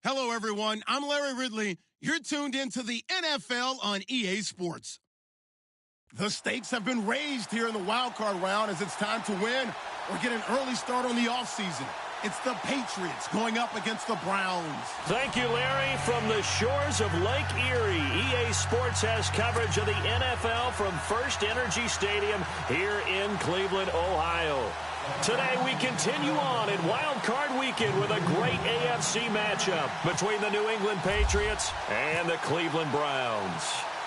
Hello, everyone. I'm Larry Ridley. You're tuned into the NFL on EA Sports. The stakes have been raised here in the wild card round as it's time to win or get an early start on the offseason. It's the Patriots going up against the Browns. Thank you, Larry. From the shores of Lake Erie, EA Sports has coverage of the NFL from First Energy Stadium here in Cleveland, Ohio. Today, we continue on in Wild Card Weekend with a great AFC matchup between the New England Patriots and the Cleveland Browns.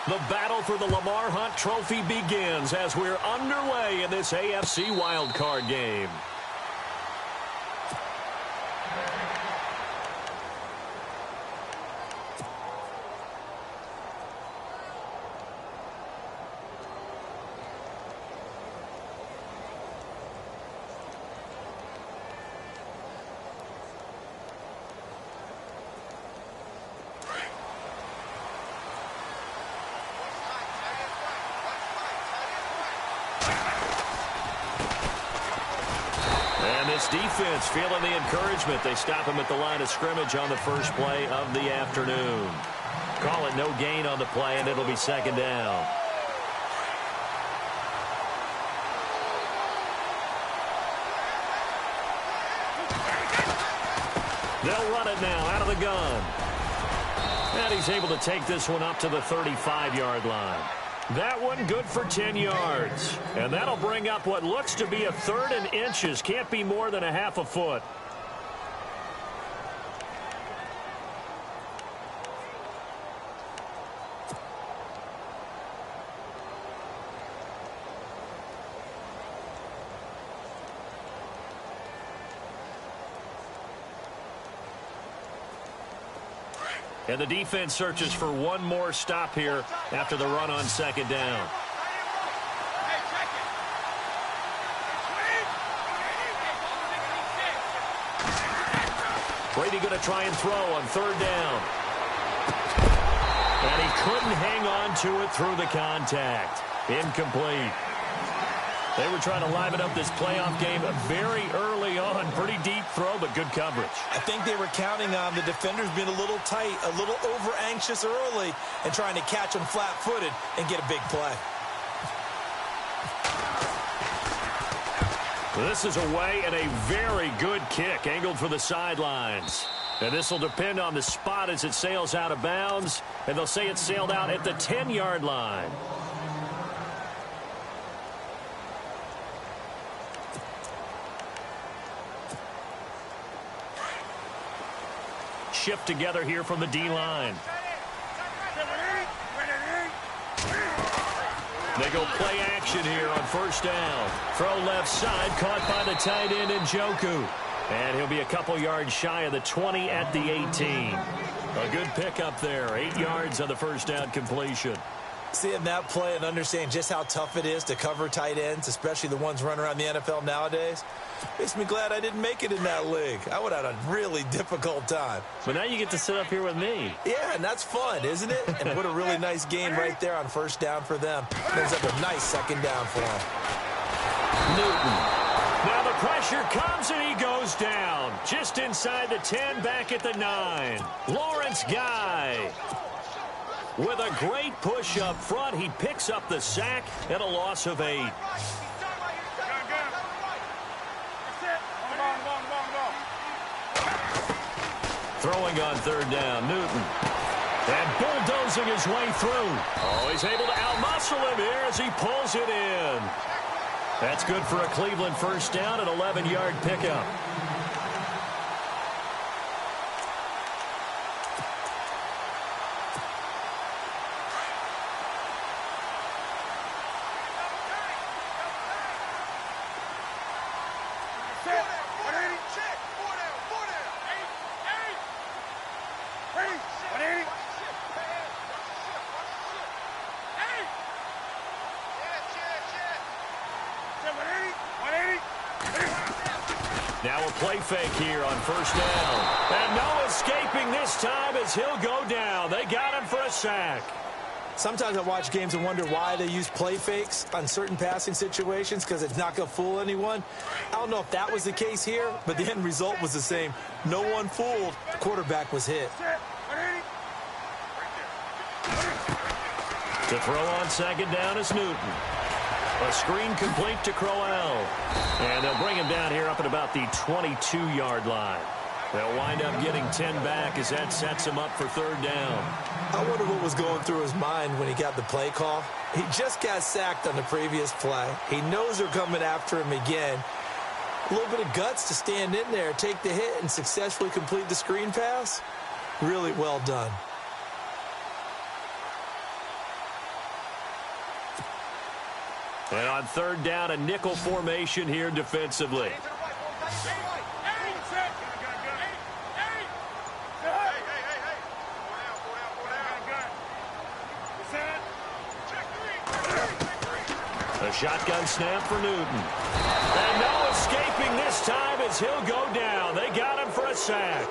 The battle for the Lamar Hunt Trophy begins as we're underway in this AFC Wild Card game. Defense feeling the encouragement. They stop him at the line of scrimmage on the first play of the afternoon. Call it no gain on the play, and it'll be second down. They'll run it now out of the gun. And he's able to take this one up to the 35-yard line. That one good for 10 yards. And that'll bring up what looks to be a third and inches. Can't be more than a half a foot. And the defense searches for one more stop here after the run on second down. Brady going to try and throw on third down. And he couldn't hang on to it through the contact. Incomplete. They were trying to liven up this playoff game very early on. Pretty deep throw, but good coverage. I think they were counting on the defenders being a little tight, a little over-anxious early, and trying to catch them flat-footed and get a big play. This is away and a very good kick, angled for the sidelines. And this will depend on the spot as it sails out of bounds, and they'll say it sailed out at the 10-yard line. Shift together here from the D-line. They go play action here on first down. Throw left side, caught by the tight end Njoku. And he'll be a couple yards shy of the 20 at the 18. A good pickup there. 8 yards on the first down completion. Seeing that play and understanding just how tough it is to cover tight ends, especially the ones running around the NFL nowadays, makes me glad I didn't make it in that league. I would have had a really difficult time. But now you get to sit up here with me. Yeah, and that's fun, isn't it? And put a really nice game right there on first down for them. Ends up a nice second down for them. Newton. Now the pressure comes and he goes down. Just inside the 10, back at the 9. Lawrence Guy. With a great push up front, he picks up the sack and a loss of 8. Throwing on third down, Newton. And bulldozing his way through. Oh, he's able to outmuscle him here as he pulls it in. That's good for a Cleveland first down, an 11-yard pickup. Now a play fake here on first down. And no escaping this time as he'll go down. They got him for a sack. Sometimes I watch games and wonder why they use play fakes on certain passing situations because it's not going to fool anyone. I don't know if that was the case here, but the end result was the same. No one fooled. The quarterback was hit. To throw on second down is Newton. A screen complete to Crowell. And they'll bring him down here up at about the 22-yard line. They'll wind up getting 10 back as that sets him up for third down. I wonder what was going through his mind when he got the play call. He just got sacked on the previous play. He knows they're coming after him again. A little bit of guts to stand in there, take the hit, and successfully complete the screen pass. Really well done. And on third down, a nickel formation here defensively. A shotgun snap for Newton. And no escaping this time as he'll go down. They got him for a sack.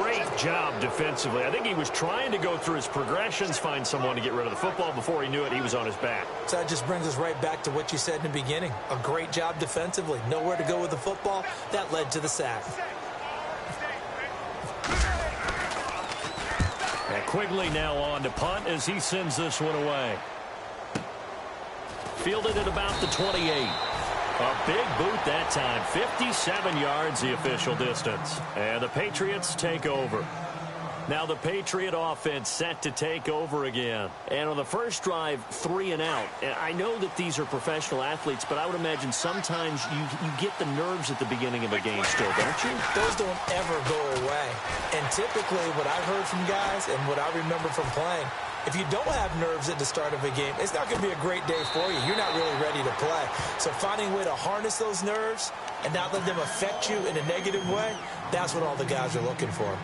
Great job defensively. I think he was trying to go through his progressions, find someone to get rid of the football. Before he knew it, he was on his back. So that just brings us right back to what you said in the beginning. A great job defensively. Nowhere to go with the football. That led to the sack. And Quigley now on to punt as he sends this one away. Fielded at about the 28. A big boot that time. 57 yards the official distance. And the Patriots take over. Now the Patriot offense set to take over again. And on the first drive, 3 and out. And I know that these are professional athletes, but I would imagine sometimes you get the nerves at the beginning of a game still, don't you? Those don't ever go away. And typically what I've heard from guys and what I remember from playing, if you don't have nerves at the start of a game, it's not going to be a great day for you. You're not really ready to play. So finding a way to harness those nerves and not let them affect you in a negative way, that's what all the guys are looking for.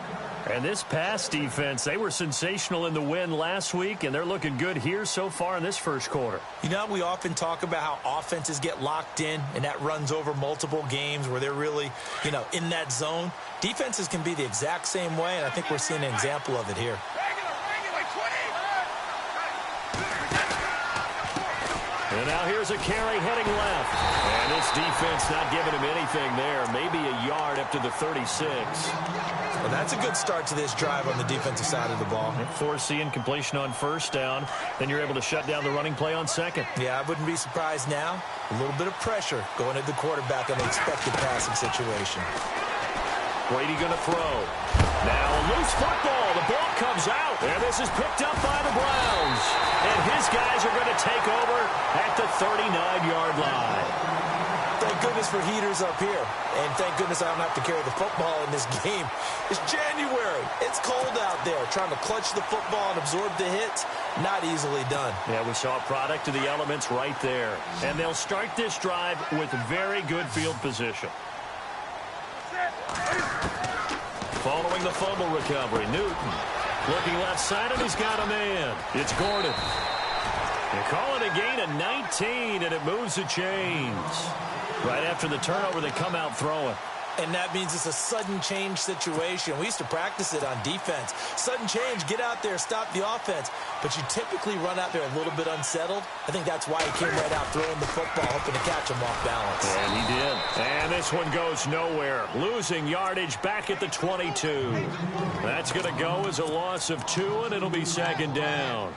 And this pass defense, they were sensational in the win last week, and they're looking good here so far in this first quarter. You know, we often talk about how offenses get locked in, and that runs over multiple games where they're really, in that zone. Defenses can be the exact same way, and I think we're seeing an example of it here. And now here's a carry heading left. And this defense not giving him anything there. Maybe a yard up to the 36. Well, that's a good start to this drive on the defensive side of the ball. Forcing completion on first down. Then you're able to shut down the running play on second. Yeah, I wouldn't be surprised now. A little bit of pressure going at the quarterback on the expected passing situation. Brady going to throw. Now a loose football. The ball comes out. And this is picked up by the Browns. And his guys are going to take over at the 39-yard line. Thank goodness for heaters up here. And thank goodness I don't have to carry the football in this game. It's January. It's cold out there. Trying to clutch the football and absorb the hits, not easily done. Yeah, we saw a product of the elements right there. And they'll start this drive with very good field position. Following the fumble recovery, Newton looking left side, and he's got a man. It's Gordon. They call it a gain of 19, and it moves the chains. Right after the turnover, they come out throwing. And that means it's a sudden change situation. We used to practice it on defense. Sudden change, get out there, stop the offense. But you typically run out there a little bit unsettled. I think that's why he came right out throwing the football, hoping to catch him off balance. And he did. And this one goes nowhere. Losing yardage back at the 22. That's going to go as a loss of 2, and it'll be second down.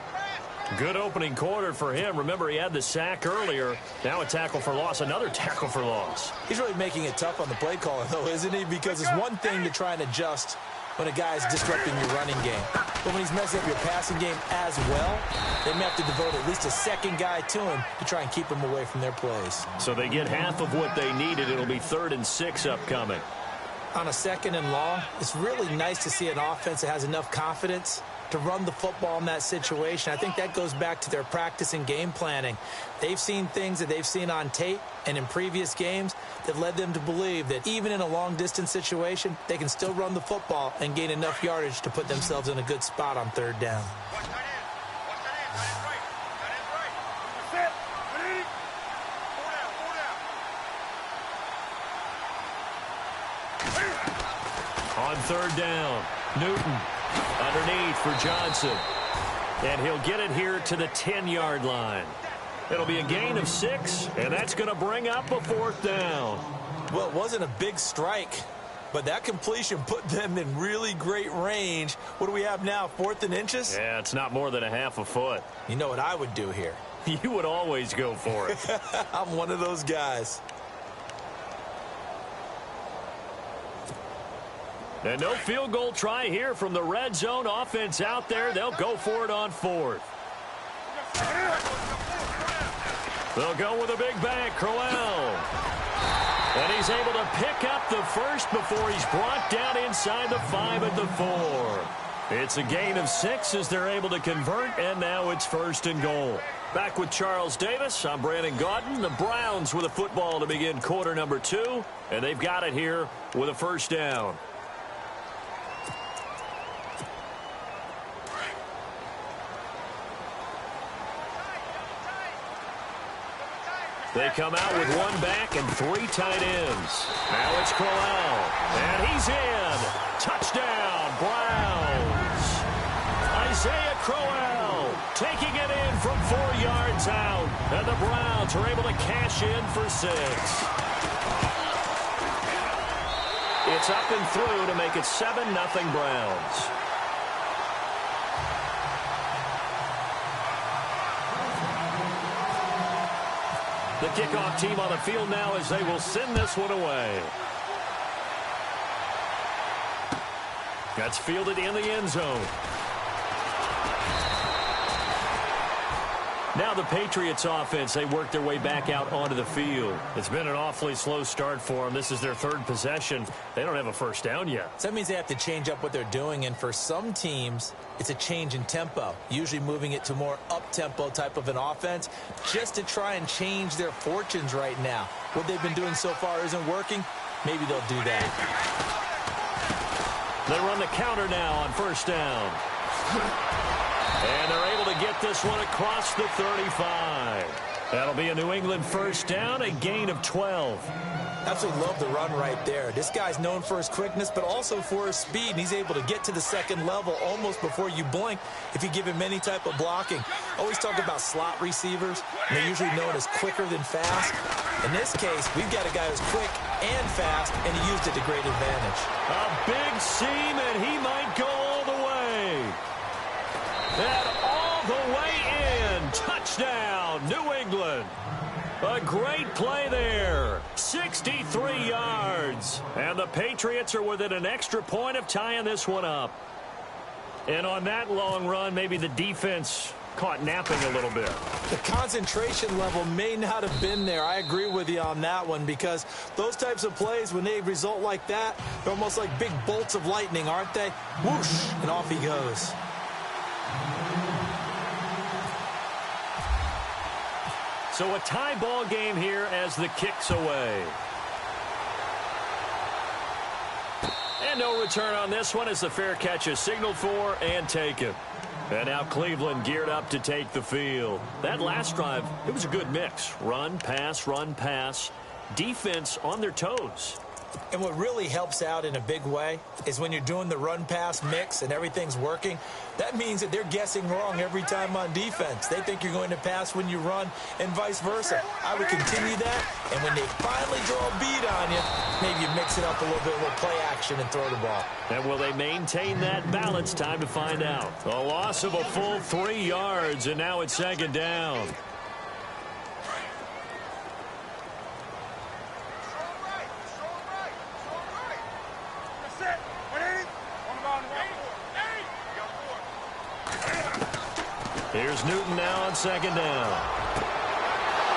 Good opening quarter for him. Remember, he had the sack earlier. Now a tackle for loss, another tackle for loss. He's really making it tough on the play caller, though, isn't he? Because it's one thing to try and adjust when a guy is disrupting your running game. But when he's messing up your passing game as well, they may have to devote at least a second guy to him to try and keep him away from their plays. So they get half of what they needed. It'll be 3rd and 6 upcoming. On a 2nd and long, it's really nice to see an offense that has enough confidence to run the football in that situation. I think that goes back to their practice and game planning. They've seen things that they've seen on tape and in previous games that led them to believe that even in a long-distance situation, they can still run the football and gain enough yardage to put themselves in a good spot on 3rd down. On 3rd down, Newton underneath for Johnson. And he'll get it here to the 10-yard line. It'll be a gain of 6, and that's going to bring up a 4th down. Well, it wasn't a big strike, but that completion put them in really great range. What do we have now, 4th and inches? Yeah, it's not more than a half a foot. You know what I would do here? You would always go for it. I'm one of those guys. And no field goal try here from the red zone offense out there. They'll go for it on 4th. They'll go with a big bang, Crowell. And he's able to pick up the first before he's brought down inside the 5 at the 4. It's a gain of 6 as they're able to convert, and now it's 1st and goal. Back with Charles Davis, I'm Brandon Gaudin. The Browns with a football to begin quarter number 2, and they've got it here with a 1st down. They come out with 1 back and 3 tight ends. Now it's Crowell, and he's in. Touchdown, Browns. Isaiah Crowell taking it in from 4 yards out, and the Browns are able to cash in for 6. It's up and through to make it 7-0 Browns. The kickoff team on the field now as they will send this one away. That's fielded in the end zone. Now the Patriots offense, they work their way back out onto the field. It's been an awfully slow start for them. This is their 3rd possession. They don't have a 1st down yet. So that means they have to change up what they're doing, and for some teams, it's a change in tempo, usually moving it to more up-tempo type of an offense just to try and change their fortunes right now. What they've been doing so far isn't working. Maybe they'll do that. They run the counter now on 1st down. And they're able to get this one across the 35. That'll be a New England 1st down, a gain of 12. Absolutely love the run right there. This guy's known for his quickness, but also for his speed. And he's able to get to the 2nd level almost before you blink if you give him any type of blocking. Always talk about slot receivers. And they're usually known as quicker than fast. In this case, we've got a guy who's quick and fast, and he used it to great advantage. A big seam, and he might go all the way. And all the way in. Touchdown, New England. A great play there. 63 yards. And the Patriots are within an extra point of tying this one up. And on that long run, maybe the defense caught napping a little bit. The concentration level may not have been there. I agree with you on that one, because those types of plays, when they result like that, they're almost like big bolts of lightning, aren't they? Whoosh, and off he goes. So a tie ball game here as the kick's away. And no return on this one as the fair catch is signaled for and taken. And now Cleveland geared up to take the field. That last drive, it was a good mix. Run, pass, defense on their toes. And what really helps out in a big way is when you're doing the run-pass mix and everything's working, that means that they're guessing wrong every time on defense. They think you're going to pass when you run and vice versa. I would continue that, and when they finally draw a bead on you, maybe you mix it up a little bit, a little play action, and throw the ball. And will they maintain that balance? Time to find out. A loss of a full 3 yards, and now it's 2nd down. Here's Newton now on 2nd down.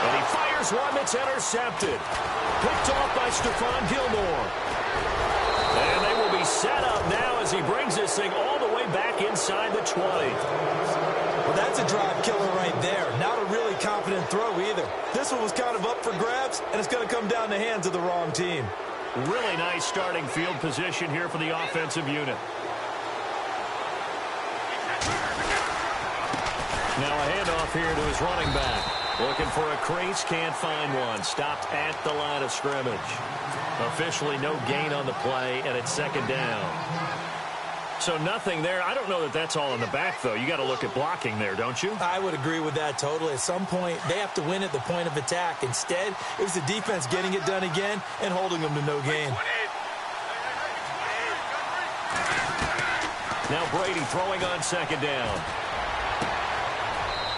And he fires one that's intercepted. Picked off by Stephon Gilmore. And they will be set up now as he brings this thing all the way back inside the 20. Well, that's a drive killer right there. Not a really confident throw either. This one was kind of up for grabs, and it's going to come down the hands of the wrong team. Really nice starting field position here for the offensive unit. Now a handoff here to his running back. Looking for a crease, can't find one. Stopped at the line of scrimmage. Officially no gain on the play, and it's 2nd down. So nothing there. I don't know that that's all in the back, though. You got to look at blocking there, don't you? I would agree with that totally. At some point, they have to win at the point of attack. Instead, it was the defense getting it done again and holding them to no gain. Now Brady throwing on second down.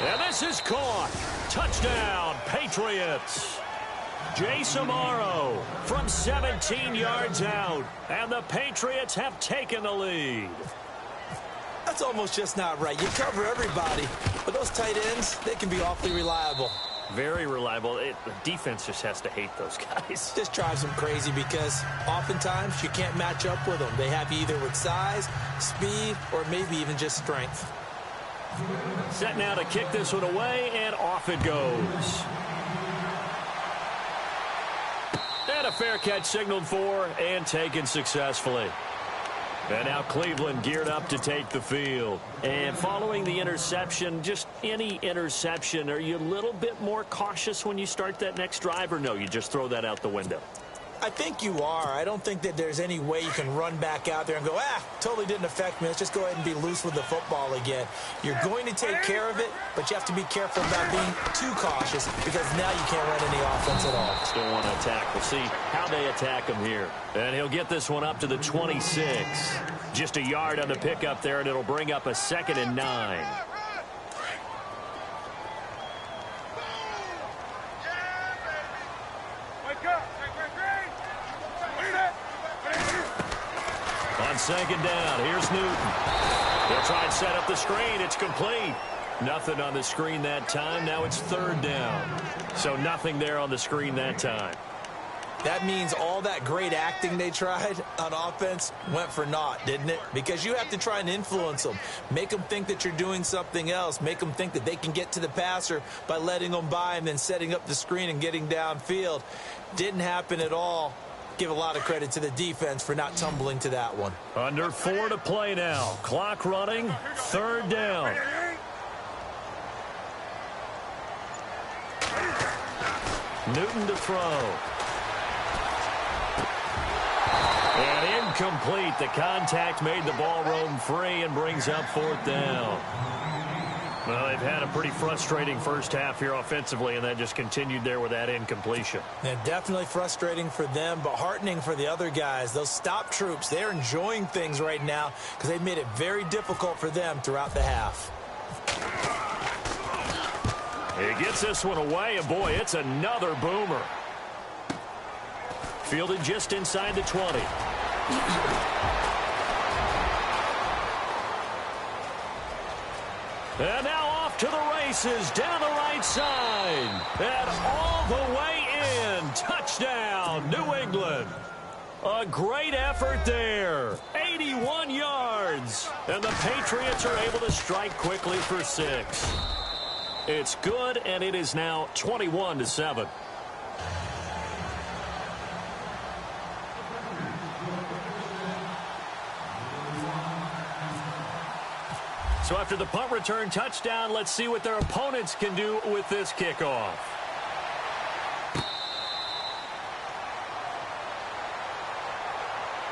And this is caught. Touchdown, Patriots. Jay Samaro from 17 yards out. And the Patriots have taken the lead. That's almost just not right. You cover everybody, but those tight ends, they can be awfully reliable. Very reliable. The defense just has to hate those guys. This drives them crazy because oftentimes you can't match up with them. They have you either with size, speed, or maybe even just strength. Set now to kick this one away, and off it goes. And a fair catch signaled for and taken successfully. And now Cleveland geared up to take the field. And following the interception, just any interception, are you a little bit more cautious when you start that next drive, or no, you just throw that out the window? I think you are. I don't think that there's any way you can run back out there and go, totally didn't affect me. Let's just go ahead and be loose with the football again. You're going to take care of it, but you have to be careful about being too cautious because now you can't run any offense at all. Still want to attack. We'll see how they attack him here. And he'll get this one up to the 26. Just a yard on the pickup there, and it'll bring up a 2nd and 9. On second down, here's Newton. They'll try and set up the screen. It's complete. Nothing on the screen that time. Now it's 3rd down. So nothing there on the screen that time. That means all that great acting they tried on offense went for naught, didn't it? Because you have to try and influence them. Make them think that you're doing something else. Make them think that they can get to the passer by letting them by and then setting up the screen and getting downfield. Didn't happen at all. Give a lot of credit to the defense for not tumbling to that one. Under 4 to play now. Clock running. 3rd down. Newton to throw. And incomplete. The contact made the ball roam free and brings up 4th down. Well, they've had a pretty frustrating first half here offensively, and that just continued there with that incompletion. And definitely frustrating for them, but heartening for the other guys. Those stop troops, they're enjoying things right now because they've made it very difficult for them throughout the half. He gets this one away, and boy, it's another boomer. Fielded just inside the 20. And now off to the races, down the right side. And all the way in. Touchdown, New England. A great effort there. 81 yards. And the Patriots are able to strike quickly for 6. It's good, and it is now 21-7. So after the punt return touchdown, let's see what their opponents can do with this kickoff.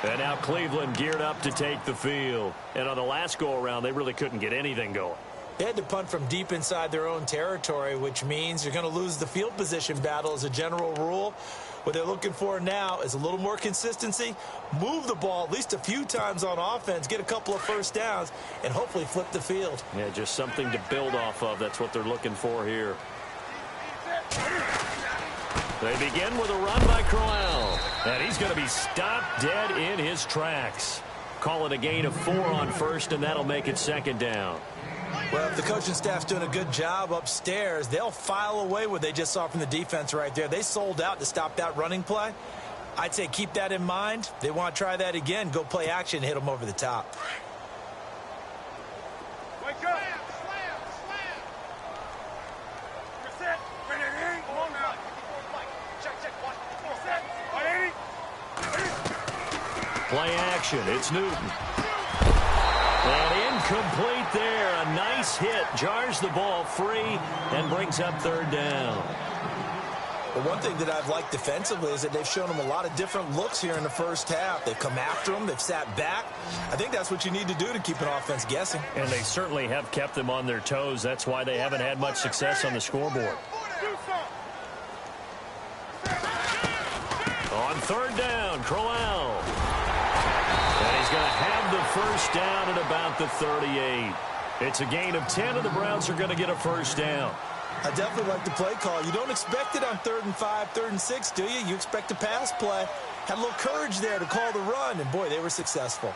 And now Cleveland geared up to take the field. And on the last go-around, they really couldn't get anything going. They had to punt from deep inside their own territory, which means you're going to lose the field position battle as a general rule. What they're looking for now is a little more consistency, move the ball at least a few times on offense, get a couple of first downs, and hopefully flip the field. Yeah, just something to build off of. That's what they're looking for here. They begin with a run by Crowell. And he's going to be stopped dead in his tracks. Call it a gain of 4 on first, and that'll make it 2nd down. Well, if the coaching staff's doing a good job upstairs, they'll file away what they just saw from the defense right there. They sold out to stop that running play. I'd say keep that in mind. They want to try that again. Go play action, hit them over the top. Wake up! Slam! Slam! You're set! Ready? Come on now! Check, check, watch. You're set! Play action. It's Newton. And incomplete there. A nice hit. Jars the ball free and brings up 3rd down. Well, one thing that I've liked defensively is that they've shown them a lot of different looks here in the first half. They've come after them. They've sat back. I think that's what you need to do to keep an offense guessing. And they certainly have kept them on their toes. That's why they haven't had much success on the scoreboard. On third down, Crowell. And he's going to have the first down at about the 38. It's a gain of 10, and the Browns are going to get a first down. I definitely like the play call. You don't expect it on 3rd and 5, 3rd and 6, do you? You expect a pass play. Had a little courage there to call the run, and boy, they were successful.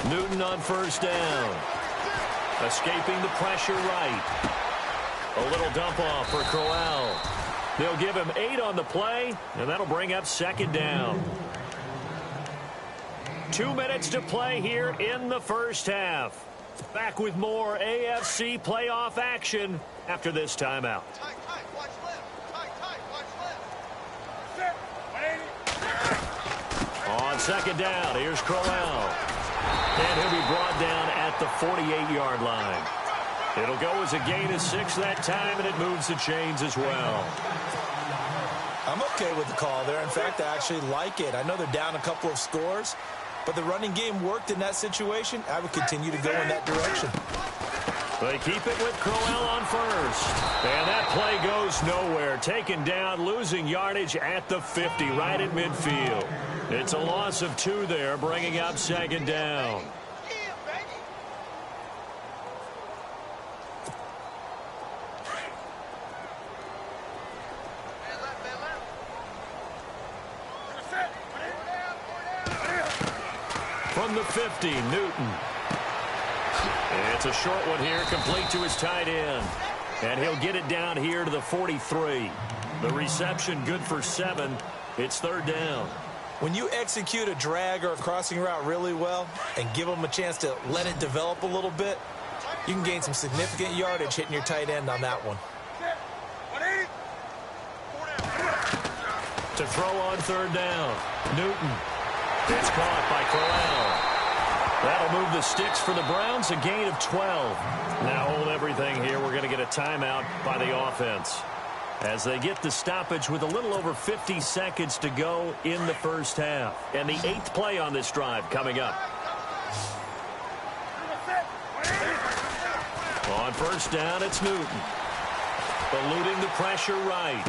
Newton on first down. Escaping the pressure right. A little dump off for Crowell. They'll give him 8 on the play, and that'll bring up second down. 2 minutes to play here in the first half. Back with more AFC playoff action after this timeout. On second down, here's Crowell. And he'll be brought down at the 48-yard line. It'll go as a gain of 6 that time, and it moves the chains as well. I'm okay with the call there. In fact, I actually like it. I know they're down a couple of scores, but the running game worked in that situation. I would continue to go in that direction. They keep it with Crowell on first. And that play goes nowhere. Taken down, losing yardage at the 50, right at midfield. It's a loss of 2 there, bringing up second down. From the 50, Newton. It's a short one here, complete to his tight end. And he'll get it down here to the 43. The reception good for 7. It's third down. When you execute a drag or a crossing route really well and give them a chance to let it develop a little bit, you can gain some significant yardage hitting your tight end on that one. To throw on third down, Newton. It's caught by Crowell. That'll move the sticks for the Browns, a gain of 12. Now hold everything here. We're going to get a timeout by the offense as they get the stoppage with a little over 50 seconds to go in the first half. And the 8th play on this drive coming up. On first down, it's Newton. Eluding the pressure right.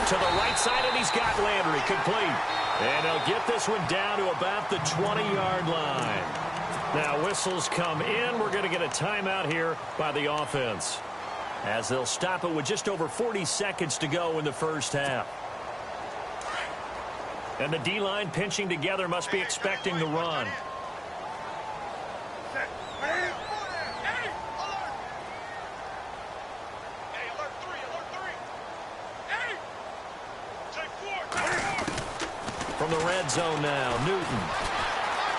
To the right side, and he's got Landry complete. And they'll get this one down to about the 20-yard line. Now whistles come in. We're going to get a timeout here by the offense, as they'll stop it with just over 40 seconds to go in the first half. And the D-line pinching together, must be expecting the run. From the red zone now, Newton.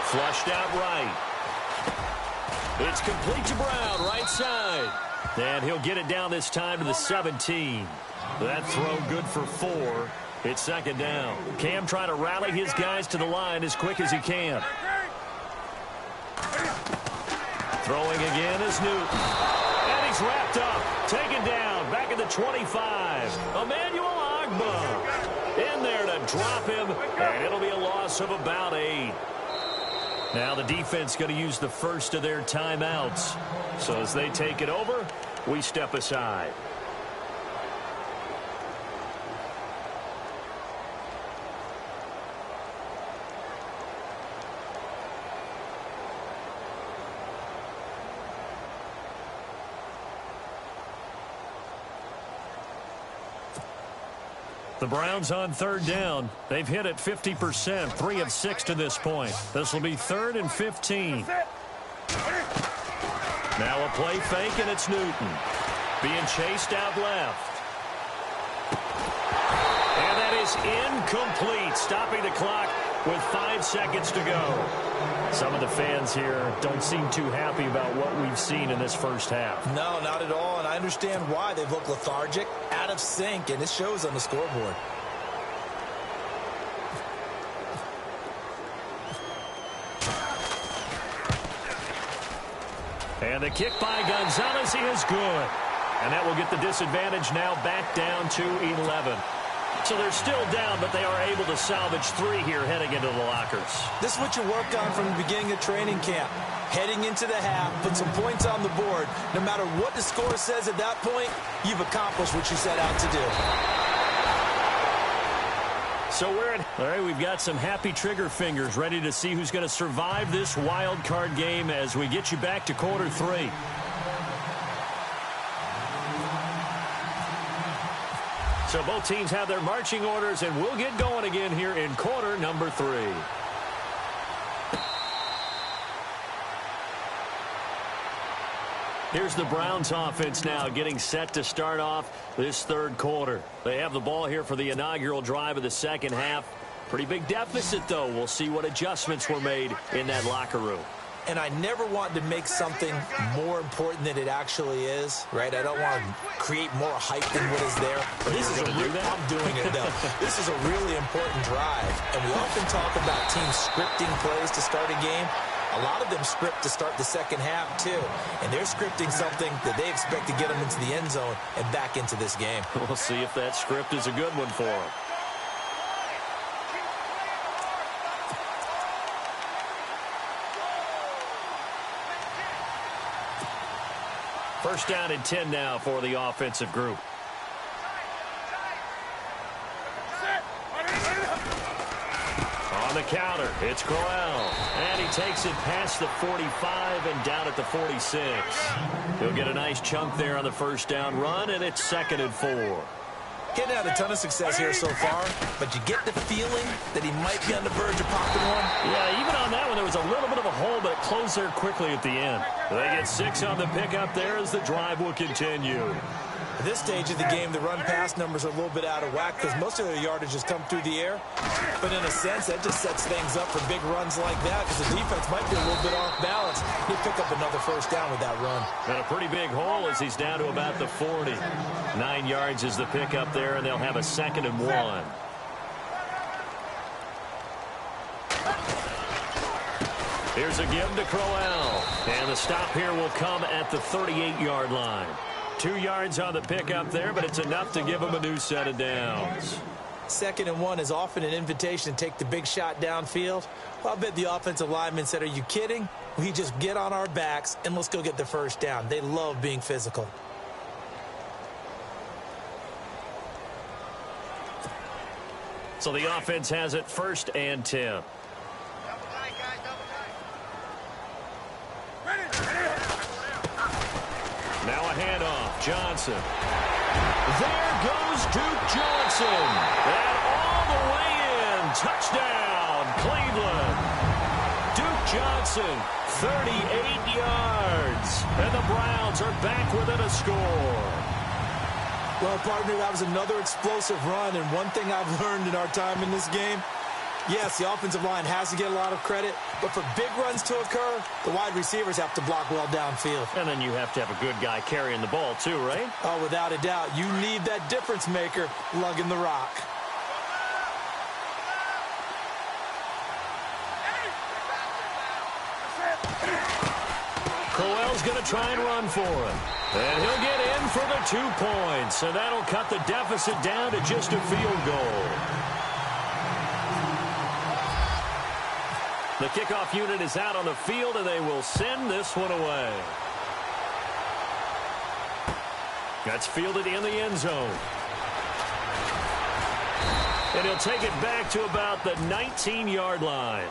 Flushed out right. It's complete to Brown, right side. And he'll get it down this time to the 17. That throw good for 4. It's second down. Cam trying to rally his guys to the line as quick as he can. Throwing again is Newton. And he's wrapped up. Taken down. Back at the 25. Emmanuel Ogbah in there to drop him. And it'll be a loss of about 8. Now the defense going to use the first of their timeouts. So as they take it over, we step aside. The Browns on third down. They've hit it 50%, 3 of 6 to this point. This will be 3rd and 15. Now a play fake, and it's Newton being chased out left. And that is incomplete, stopping the clock with 5 seconds to go. Some of the fans here don't seem too happy about what we've seen in this first half. No, not at all, and I understand why. They've looked lethargic, out of sync, and it shows on the scoreboard. And the kick by Gonzalez is good. And that will get the disadvantage now back down to 11. So they're still down, but they are able to salvage 3 here heading into the lockers. This is what you work on from the beginning of training camp. Heading into the half, put some points on the board. No matter what the score says at that point, you've accomplished what you set out to do. So all right, we've got some happy trigger fingers ready to see who's going to survive this wild card game as we get you back to quarter 3. So both teams have their marching orders, and we'll get going again here in quarter number 3. Here's the Browns offense now getting set to start off this third quarter. They have the ball here for the inaugural drive of the second half. Pretty big deficit, though. We'll see what adjustments were made in that locker room. And I never want to make something more important than it actually is, right? I don't want to create more hype than what is there. This is I'm doing it, though. This is a really important drive. And we often talk about teams scripting plays to start a game. A lot of them script to start the second half, too. And they're scripting something that they expect to get them into the end zone and back into this game. We'll see if that script is a good one for them. First down and 10 now for the offensive group. On the counter, it's Crowell. And he takes it past the 45 and down at the 46. He'll get a nice chunk there on the first down run, and it's 2nd and 4. Getting had a ton of success here so far, but you get the feeling that he might be on the verge of popping one. Yeah, even on that one, there was a little bit of a hole, but it closed there quickly at the end. They get 6 on the pickup there as the drive will continue. At this stage of the game, the run-pass numbers are a little bit out of whack because most of their yardage has come through the air. But in a sense, that just sets things up for big runs like that because the defense might be a little bit off balance. He'll pick up another first down with that run. And a pretty big hole as he's down to about the 40. 9 yards is the pickup there, and they'll have a 2nd and 1. Here's a give to Crowell. And the stop here will come at the 38-yard line. 2 yards on the pickup there, but it's enough to give him a new set of downs. 2nd and 1 is often an invitation to take the big shot downfield. Well, I bet the offensive lineman said, are you kidding? We just get on our backs and let's go get the first down. They love being physical. So the offense has it 1st and 10. Now a handoff. Johnson. There goes Duke Johnson. And all the way in. Touchdown, Cleveland. Duke Johnson, 38 yards. And the Browns are back within a score. Well, partner, that was another explosive run. And one thing I've learned in our time in this game, yes, the offensive line has to get a lot of credit, but for big runs to occur, the wide receivers have to block well downfield. And then you have to have a good guy carrying the ball too, right? Oh, without a doubt. You need that difference maker lugging the rock. Crowell's going to try and run for it. And he'll get in for the 2 points. And that'll cut the deficit down to just a field goal. The kickoff unit is out on the field, and they will send this one away. That's fielded in the end zone. And he'll take it back to about the 19-yard line.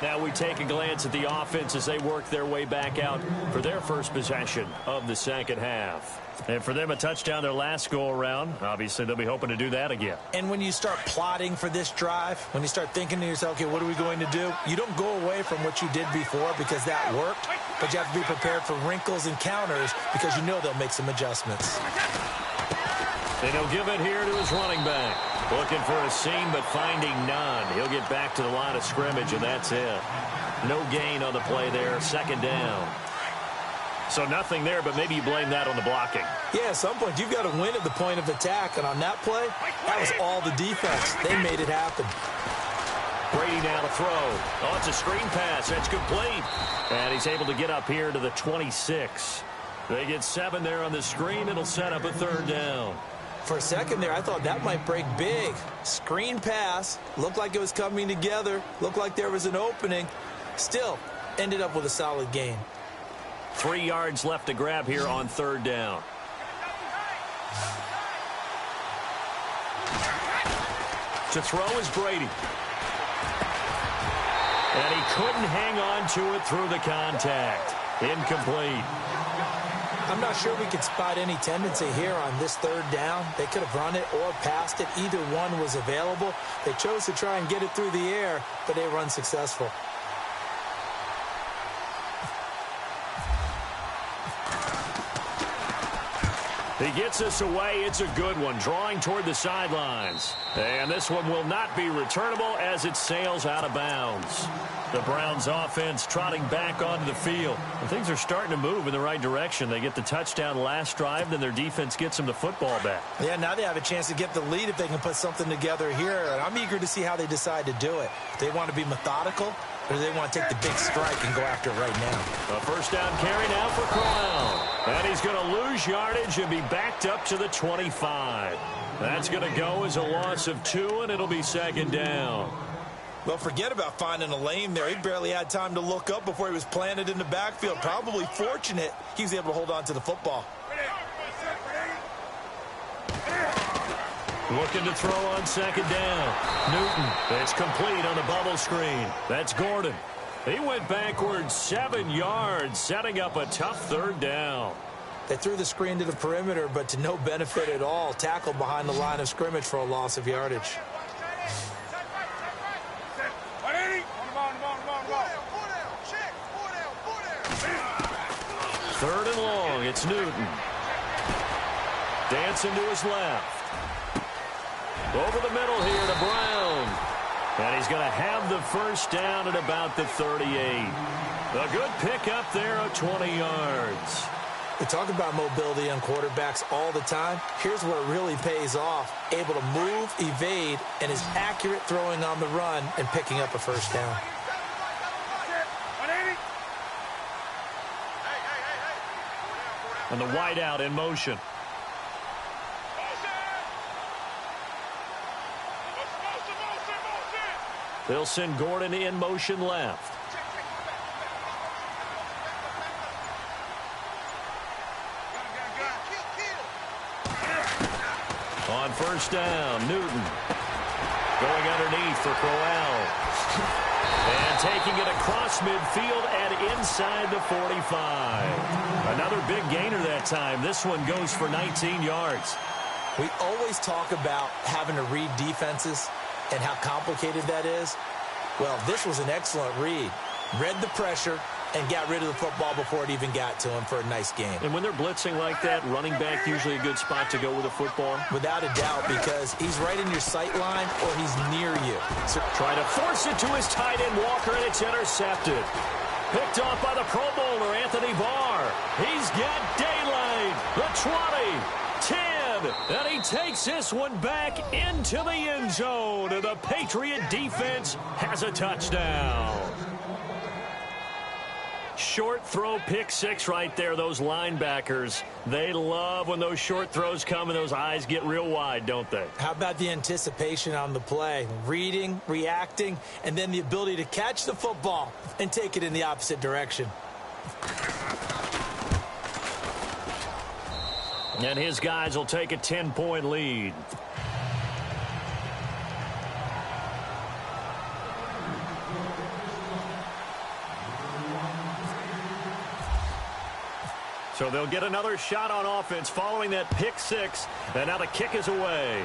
Now we take a glance at the offense as they work their way back out for their first possession of the second half. And for them, a touchdown their last go-around. Obviously, they'll be hoping to do that again. And when you start plotting for this drive, when you start thinking to yourself, okay, what are we going to do? You don't go away from what you did before because that worked, but you have to be prepared for wrinkles and counters because you know they'll make some adjustments. And he'll give it here to his running back. Looking for a seam, but finding none. He'll get back to the line of scrimmage, and that's it. No gain on the play there. Second down. So nothing there, but maybe you blame that on the blocking. Yeah, at some point, you've got to win at the point of attack. And on that play, that was all the defense. They made it happen. Brady now to throw. Oh, it's a screen pass. That's complete. And he's able to get up here to the 26. They get 7 there on the screen. It'll set up a third down. For a second there, I thought that might break big. Screen pass. Looked like it was coming together. Looked like there was an opening. Still, ended up with a solid gain. 3 yards left to grab here on third down. To throw is Brady. And he couldn't hang on to it through the contact. Incomplete. I'm not sure we could spot any tendency here on this third down. They could have run it or passed it. Either one was available. They chose to try and get it through the air, but they were unsuccessful. He gets us away. It's a good one. Drawing toward the sidelines. And this one will not be returnable as it sails out of bounds. The Browns offense trotting back onto the field. And things are starting to move in the right direction. They get the touchdown last drive, then their defense gets them the football back. Yeah, now they have a chance to get the lead if they can put something together here. And I'm eager to see how they decide to do it. Do they want to be methodical, or do they want to take the big strike and go after it right now? A first down carry now for Crowell. And he's going to lose yardage and be backed up to the 25. That's going to go as a loss of 2, and it'll be second down. Well, forget about finding a lane there. He barely had time to look up before he was planted in the backfield. Probably fortunate he was able to hold on to the football. Looking to throw on second down. Newton. It's complete on the bubble screen. That's Gordon. He went backwards 7 yards, setting up a tough third down. They threw the screen to the perimeter, but to no benefit at all. Tackled behind the line of scrimmage for a loss of yardage. Third and long. It's Newton. Dancing to his left. Over the middle here to Brown. And he's going to have the first down at about the 38. A good pickup there of 20 yards. We talk about mobility on quarterbacks all the time. Here's where it really pays off. Able to move, evade, and is accurate throwing on the run and picking up a first down. And the wideout in motion. They'll send Gordon in motion left. On first down, Newton. Going underneath for Crowell. And taking it across midfield and inside the 45. Another big gainer that time. This one goes for 19 yards. We always talk about having to read defenses and how complicated that is. Well, this was an excellent read. Read the pressure and got rid of the football before it even got to him for a nice game. And when they're blitzing like that, running back usually a good spot to go with the football? Without a doubt, because he's right in your sight line or he's near you. So trying to force it to his tight end, Walker, and it's intercepted. Picked off by the Pro Bowler, Anthony Barr. He's got daylight. The 20. 10, and he takes this one back into the end zone, and the Patriot defense has a touchdown. Short throw, pick six right there. Those linebackers, they love when those short throws come and those eyes get real wide, don't they? How about the anticipation on the play? Reading, reacting, and then the ability to catch the football and take it in the opposite direction. And his guys will take a 10-point lead. So they'll get another shot on offense following that pick six. And now the kick is away.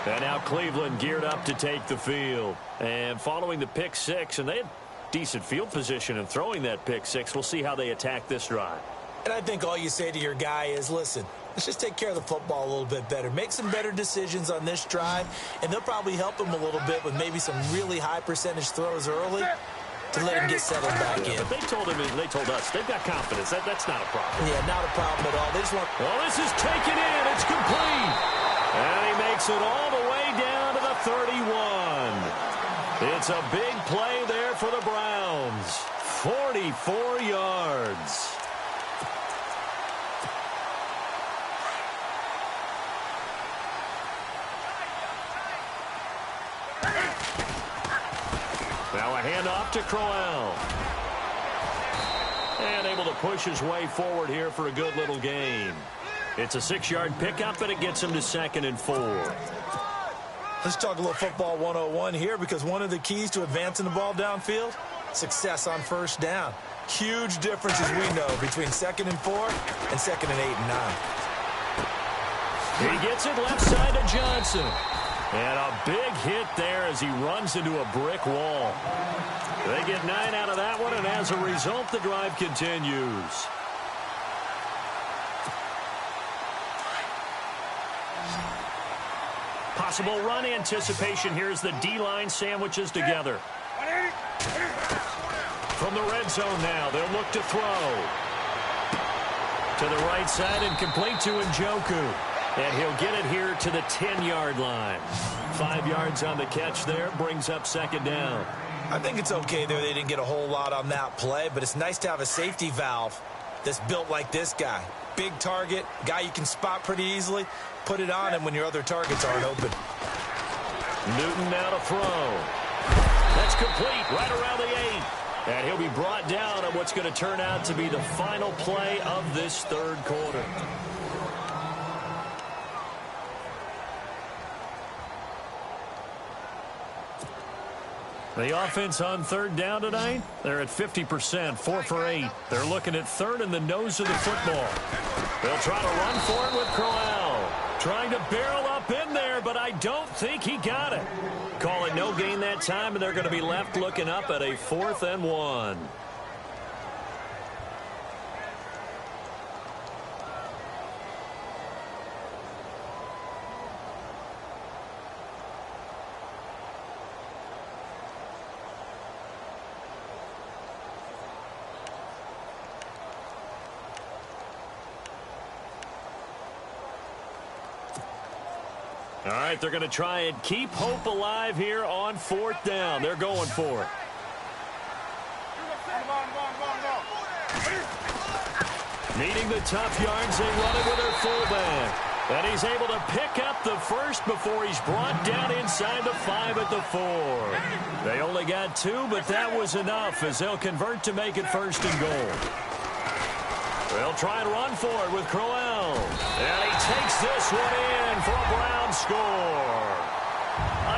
And now Cleveland geared up to take the field. And following the pick six, and they had decent field position in throwing that pick six. We'll see how they attack this drive. And I think all you say to your guy is, listen, let's just take care of the football a little bit better. Make some better decisions on this drive, and they'll probably help him a little bit with maybe some really high percentage throws early to let him get settled back in. But they told us, they've got confidence. That's not a problem. Yeah, not a problem at all. They just want... Well, this is taken in. It's complete. And he makes it all the way down to the 31. It's a big play there for the Browns. 44 yards. Now a handoff to Crowell. And able to push his way forward here for a good little gain. It's a 6-yard pickup, and it gets him to 2nd and 4. Let's talk a little football 101 here, because one of the keys to advancing the ball downfield, success on first down. Huge differences we know between 2nd and 4 and 2nd and 8 and 9. He gets it left side to Johnson. And a big hit there as he runs into a brick wall. They get 9 out of that one, and as a result, the drive continues. Possible run anticipation here as the D-line sandwiches together. From the red zone now, they'll look to throw. To the right side and complete to Njoku. And he'll get it here to the 10-yard line. 5 yards on the catch there, brings up 2nd down. I think it's okay there. They didn't get a whole lot on that play, but it's nice to have a safety valve that's built like this guy. Big target, guy you can spot pretty easily. Put it on him when your other targets aren't open. Newton now to throw. That's complete right around the 8. And he'll be brought down on what's going to turn out to be the final play of this 3rd quarter. The offense on 3rd down tonight, they're at 50%, 4 for 8. They're looking at 3rd in the nose of the football. They'll try to run for it with Crowell. Trying to barrel up in there, but I don't think he got it. Call it no gain that time, and they're going to be left looking up at a 4th and 1. All right, they're going to try and keep hope alive here on 4th down. They're going for it. Needing the tough yards, they run it with their fullback. And he's able to pick up the first before he's brought down inside the 5 at the 4. They only got 2, but that was enough as they'll convert to make it 1st and goal. They'll try and run for it with Crowell. And he takes this one in for a Brown score.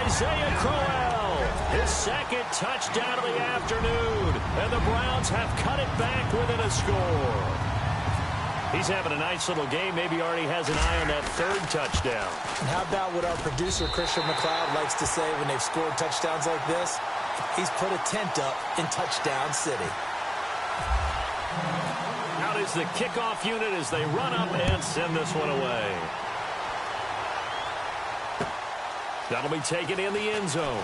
Isaiah Crowell, his 2nd touchdown of the afternoon. And the Browns have cut it back within a score. He's having a nice little game. Maybe already has an eye on that 3rd touchdown. And how about what our producer, Christian McLeod, likes to say when they've scored touchdowns like this? He's put a tent up in Touchdown City. Out is the kickoff unit as they run up and send this one away. That'll be taken in the end zone.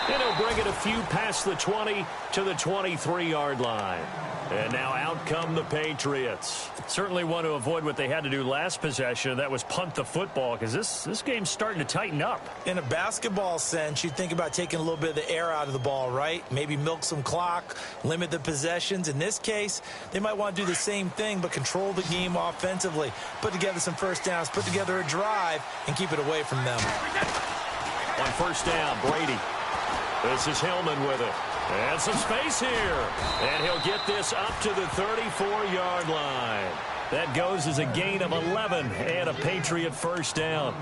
And he'll bring it a few past the 20 to the 23-yard line. And now out come the Patriots. Certainly want to avoid what they had to do last possession. That was punt the football, because this game's starting to tighten up. In a basketball sense, you think about taking a little bit of the air out of the ball, right? Maybe milk some clock, limit the possessions. In this case, they might want to do the same thing, but control the game offensively. Put together some first downs, put together a drive, and keep it away from them. On 1st down, Brady. This is Hillman with it. And some space here. And he'll get this up to the 34-yard line. That goes as a gain of 11 and a Patriot 1st down.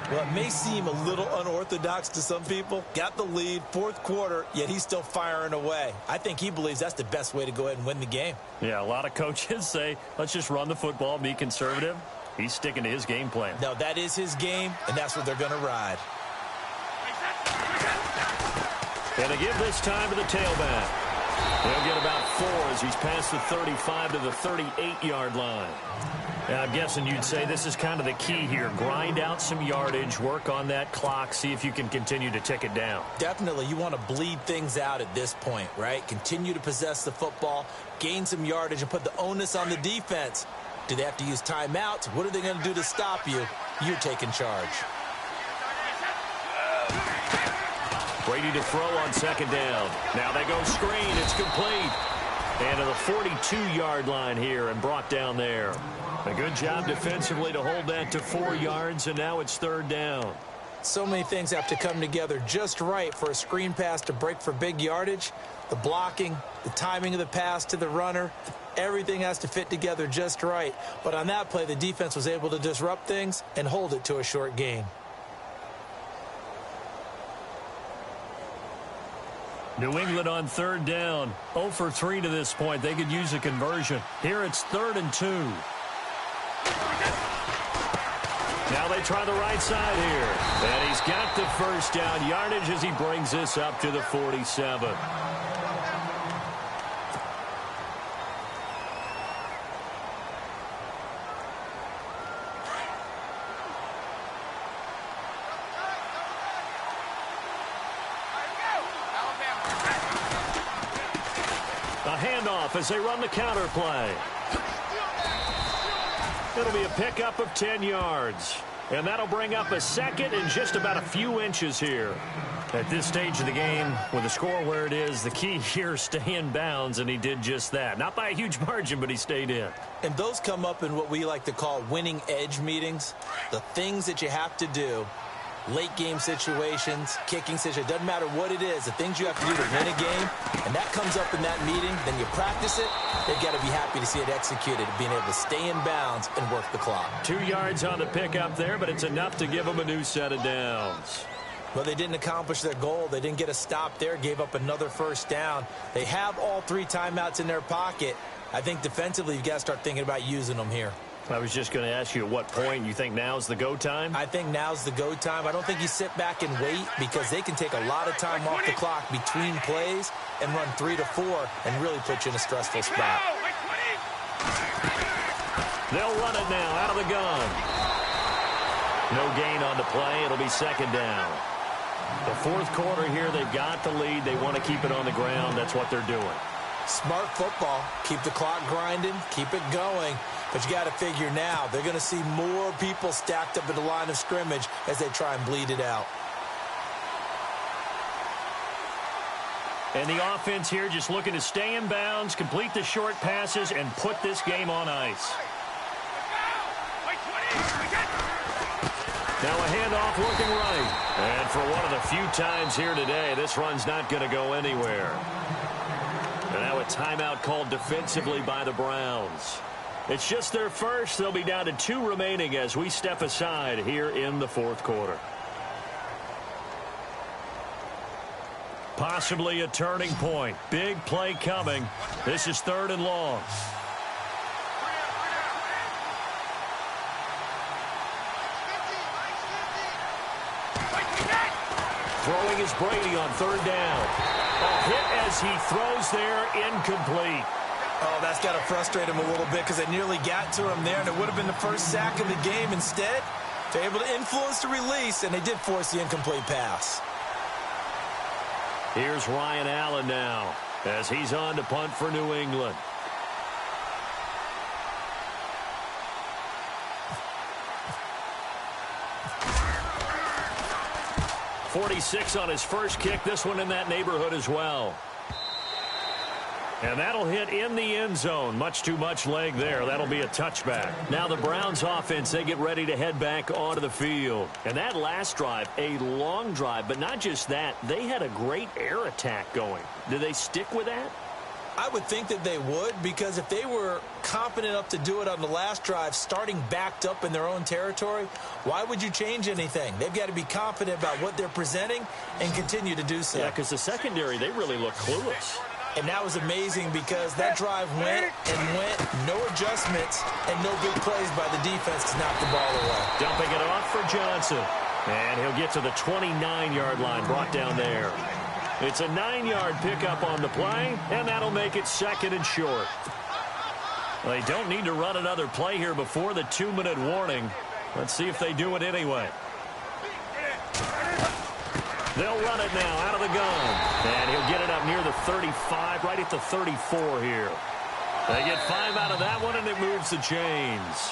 Well, it may seem a little unorthodox to some people. Got the lead, 4th quarter, yet he's still firing away. I think he believes that's the best way to go ahead and win the game. Yeah, a lot of coaches say, let's just run the football, be conservative. He's sticking to his game plan. No, that is his game, and that's what they're going to ride. And they give this time to the tailback. He'll get about 4 as he's past the 35 to the 38-yard line. Now, I'm guessing you'd say this is kind of the key here. Grind out some yardage, work on that clock, see if you can continue to tick it down. Definitely. You want to bleed things out at this point, right? Continue to possess the football, gain some yardage, and put the onus on the defense. Do they have to use timeouts? What are they going to do to stop you? You're taking charge. Brady to throw on second down. Now they go screen. It's complete. And to the 42-yard line here and brought down there. A good job defensively to hold that to 4 yards, and now it's third down. So many things have to come together just right for a screen pass to break for big yardage. The blocking, the timing of the pass to the runner, everything has to fit together just right. But on that play, the defense was able to disrupt things and hold it to a short gain. New England on third down. 0 for 3 to this point. They could use a conversion. Here it's 3rd and 2. Now they try the right side here. And he's got the first down yardage as he brings this up to the 47. A handoff as they run the counter play. It'll be a pickup of 10 yards. And that'll bring up a second and just about a few inches here. At this stage of the game, with the score where it is, the key here is stay in bounds, and he did just that. Not by a huge margin, but he stayed in. And those come up in what we like to call winning edge meetings. The things that you have to do. Late game situations, kicking situations, doesn't matter what it is, the things you have to do to win a game, and that comes up in that meeting, then you practice it, they've got to be happy to see it executed, being able to stay in bounds and work the clock. 2 yards on the pickup there, but it's enough to give them a new set of downs. Well, they didn't accomplish their goal. They didn't get a stop there, gave up another first down. They have all 3 timeouts in their pocket. I think defensively, you've got to start thinking about using them here. I was just going to ask you at what point you think now's the go time? I think now's the go time. I don't think you sit back and wait because they can take a lot of time off the clock between plays and run 3 to 4 and really put you in a stressful spot. They'll run it now out of the gun. No gain on the play. It'll be second down. The fourth quarter here, they've got the lead. They want to keep it on the ground. That's what they're doing. Smart football. Keep the clock grinding. Keep it going. But you got to figure now, they're going to see more people stacked up at the line of scrimmage as they try and bleed it out. And the offense here just looking to stay in bounds, complete the short passes, and put this game on ice. Now a handoff looking right. And for one of the few times here today, this run's not going to go anywhere. And now a timeout called defensively by the Browns. It's just their first. They'll be down to 2 remaining as we step aside here in the fourth quarter. Possibly a turning point. Big play coming. This is 3rd and long. Throwing is Brady on 3rd down. A hit as he throws there, incomplete. Oh, that's got to frustrate him a little bit because they nearly got to him there, and it would have been the first sack of the game. Instead, they're able to influence the release, and they did force the incomplete pass. Here's Ryan Allen now as he's on to punt for New England. .46 on his first kick. This one in that neighborhood as well. And that'll hit in the end zone. Much too much leg there. That'll be a touchback. Now the Browns offense, they get ready to head back onto the field. And that last drive, a long drive, but not just that. They had a great air attack going. Do they stick with that? I would think that they would, because if they were confident enough to do it on the last drive, starting backed up in their own territory, why would you change anything? They've got to be confident about what they're presenting and continue to do so. Yeah, because the secondary, they really look clueless. And that was amazing because that drive went and went, no adjustments, and no big plays by the defense to knock the ball away. Dumping it off for Johnson. And he'll get to the 29-yard line, brought down there. It's a 9-yard pickup on the play, and that'll make it 2nd and short. They don't need to run another play here before the 2-minute warning. Let's see if they do it anyway. They'll run it now out of the gun. And he'll get it up near the 35, right at the 34 here. They get 5 out of that one, and it moves the chains.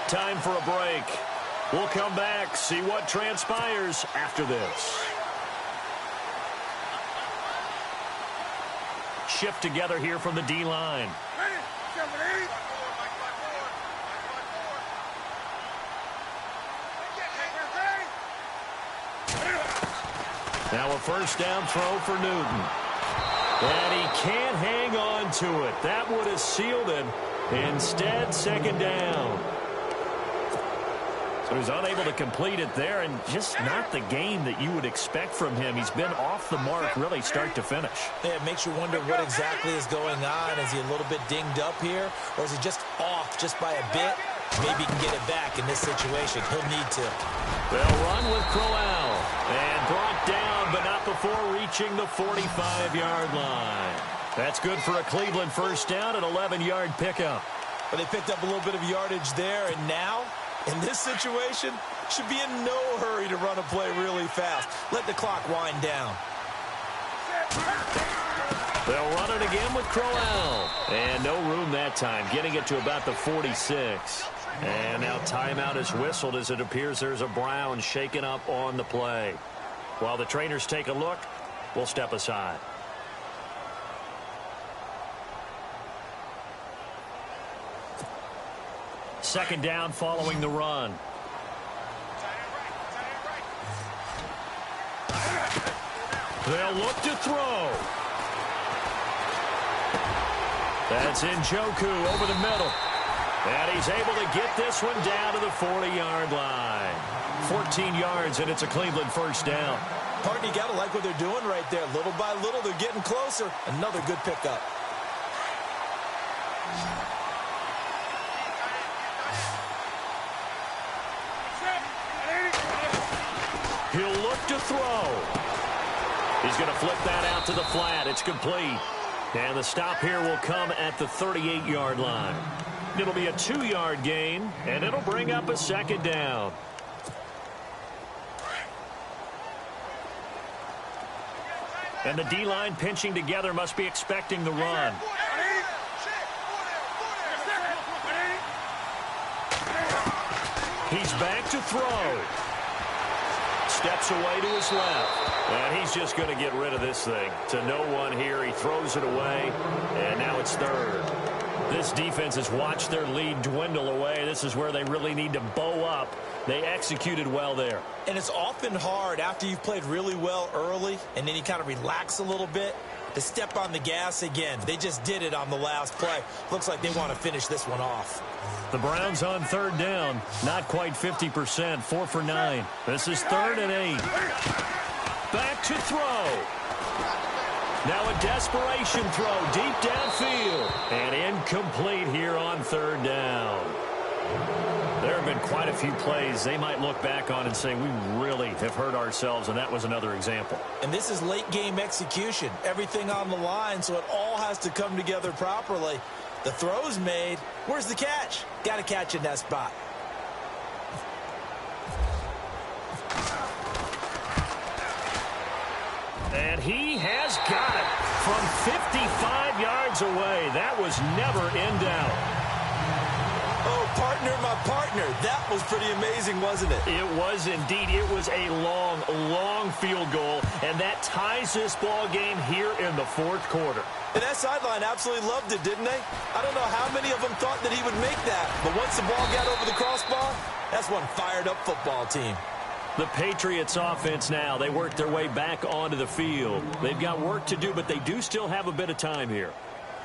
Time for a break. We'll come back, see what transpires after this. Shift together here from the D-line. Now a first down throw for Newton. And he can't hang on to it. That would have sealed it. Instead, 2nd down. So he's unable to complete it there, and just not the game that you would expect from him. He's been off the mark really start to finish. Yeah, it makes you wonder what exactly is going on. Is he a little bit dinged up here, or is he just off just by a bit? Maybe he can get it back in this situation. He'll need to. They'll run with Crowell. And brought down, but not before reaching the 45-yard line. That's good for a Cleveland first down, an 11-yard pickup. But they picked up a little bit of yardage there, and now, in this situation, should be in no hurry to run a play really fast. Let the clock wind down. They'll run it again with Crowell. And no room that time, getting it to about the 46. And now timeout is whistled as it appears there's a Brown shaken up on the play. While the trainers take a look, we'll step aside. Second down following the run. They'll look to throw. That's Njoku over the middle. And he's able to get this one down to the 40-yard line. 14 yards, and it's a Cleveland first down. Partner, you got to like what they're doing right there. Little by little, they're getting closer. Another good pickup. He'll look to throw. He's going to flip that out to the flat. It's complete. And the stop here will come at the 38-yard line. It'll be a 2-yard gain, and it'll bring up a second down. And the D-line pinching together must be expecting the run. He's back to throw. Steps away to his left. And he's just going to get rid of this thing. To no one here. He throws it away. And now it's 3rd. This defense has watched their lead dwindle away. This is where they really need to bow up. They executed well there. And it's often hard after you've played really well early and then you kind of relax a little bit to step on the gas again. They just did it on the last play. Looks like they want to finish this one off. The Browns on 3rd down. Not quite 50%. 4 for 9. This is 3rd and 8. Back to throw. Now a desperation throw deep downfield. And incomplete here on 3rd down. There have been quite a few plays they might look back on and say, we really have hurt ourselves, and that was another example. And this is late-game execution. Everything on the line, so it all has to come together properly. The throw's made. Where's the catch? Got to catch in that spot. And he has got it from 55 yards away. That was never in doubt. Oh, partner, my partner. That was pretty amazing, wasn't it? It was indeed. It was a long, long field goal, and that ties this ball game here in the 4th quarter. And that sideline absolutely loved it, didn't they? I don't know how many of them thought that he would make that, but once the ball got over the crossbar, that's one fired-up football team. The Patriots offense now, they work their way back onto the field. They've got work to do, but they do still have a bit of time here.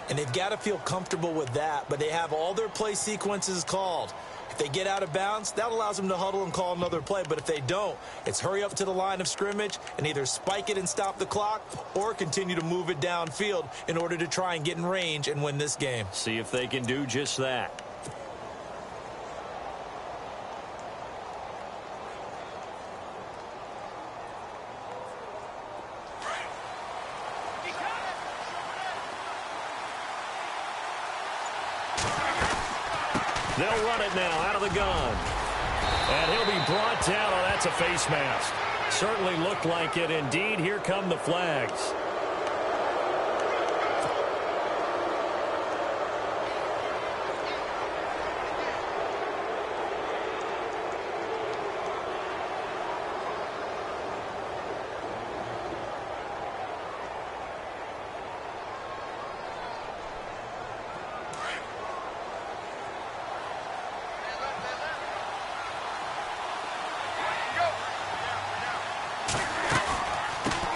And they've got to feel comfortable with that, but they have all their play sequences called. If they get out of bounds, that allows them to huddle and call another play. But if they don't, it's hurry up to the line of scrimmage and either spike it and stop the clock or continue to move it downfield in order to try and get in range and win this game. See if they can do just that. They'll run it now out of the gun. And he'll be brought down. Oh, that's a face mask. Certainly looked like it. Indeed, here come the flags.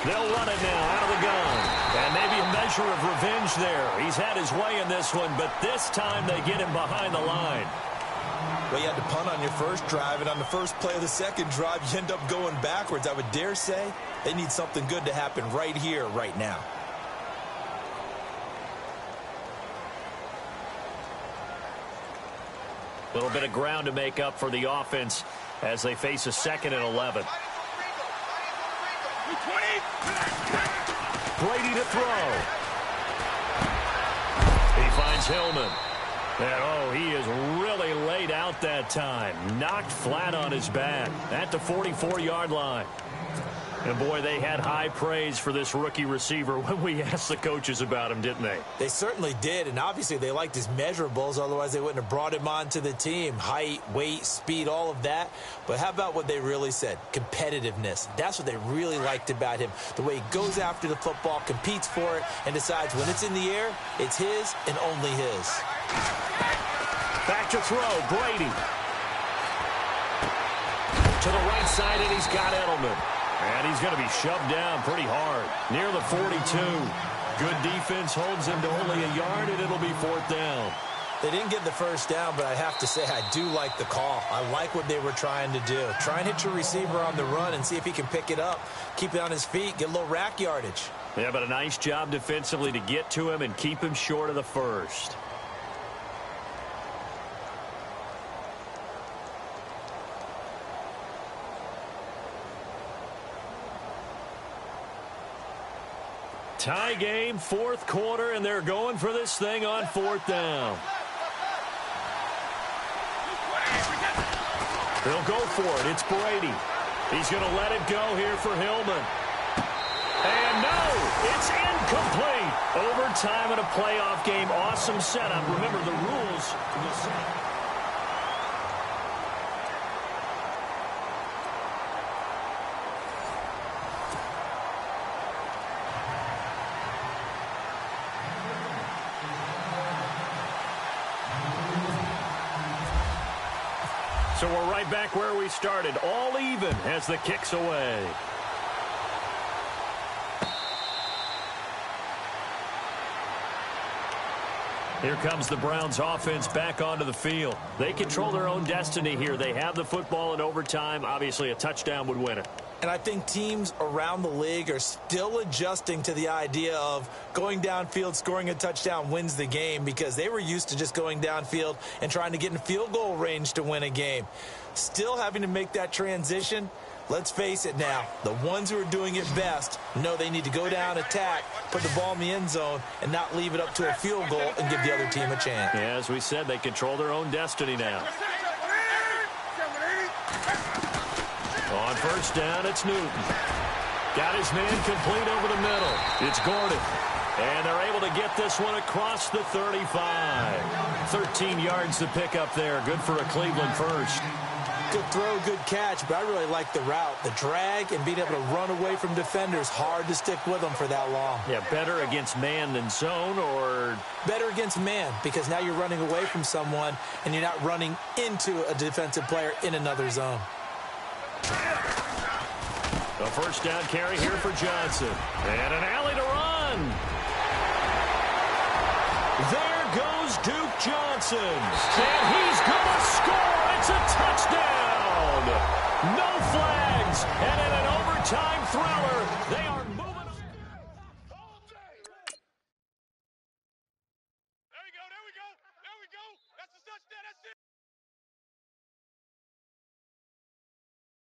They'll run it now out of the gun. And maybe a measure of revenge there. He's had his way in this one, but this time they get him behind the line. Well, you had to punt on your first drive, and on the first play of the second drive, you end up going backwards. I would dare say they need something good to happen right here, right now. A little bit of ground to make up for the offense as they face a 2nd and 11. Brady to throw. He finds Hillman. And, oh, he is really laid out that time. Knocked flat on his back at the 44-yard line. And, boy, they had high praise for this rookie receiver when we asked the coaches about him, didn't they? They certainly did, and obviously they liked his measurables. Otherwise, they wouldn't have brought him onto the team. Height, weight, speed, all of that. But how about what they really said? Competitiveness. That's what they really liked about him. The way he goes after the football, competes for it, and decides when it's in the air, it's his and only his. Back to throw, Brady. To the right side, and he's got Edelman. And he's going to be shoved down pretty hard, near the 42. Good defense holds him to only a yard, and it'll be 4th down. They didn't get the first down, but I have to say I do like the call. I like what they were trying to do. Try and hit your receiver on the run and see if he can pick it up, keep it on his feet, get a little rack yardage. Yeah, but a nice job defensively to get to him and keep him short of the first. Tie game, 4th quarter, and they're going for this thing on 4th down. They'll go for it. It's Brady. He's going to let it go here for Hillman. And no, it's incomplete. Overtime in a playoff game. Awesome setup. Remember the rules. So we're right back where we started, all even as the kick's away. Here comes the Browns offense back onto the field. They control their own destiny here. They have the football in overtime. Obviously, a touchdown would win it. And I think teams around the league are still adjusting to the idea of going downfield, scoring a touchdown wins the game, because they were used to just going downfield and trying to get in field goal range to win a game. Still having to make that transition. Let's face it now, the ones who are doing it best know they need to go down, attack, put the ball in the end zone, and not leave it up to a field goal and give the other team a chance. Yeah, as we said, they control their own destiny now. On 1st down, it's Newton. Got his man complete over the middle. It's Gordon. And they're able to get this one across the 35. 13 yards to pick up there. Good for a Cleveland first. Good throw, good catch, but I really like the route. The drag and being able to run away from defenders, hard to stick with them for that long. Yeah, better against man than zone, or? Better against man, because now you're running away from someone and you're not running into a defensive player in another zone. A 1st down carry here for Johnson. And an alley to run. There goes Duke Johnson. And he's going to score. It's a touchdown. No flags. And in an overtime thriller, they are moving.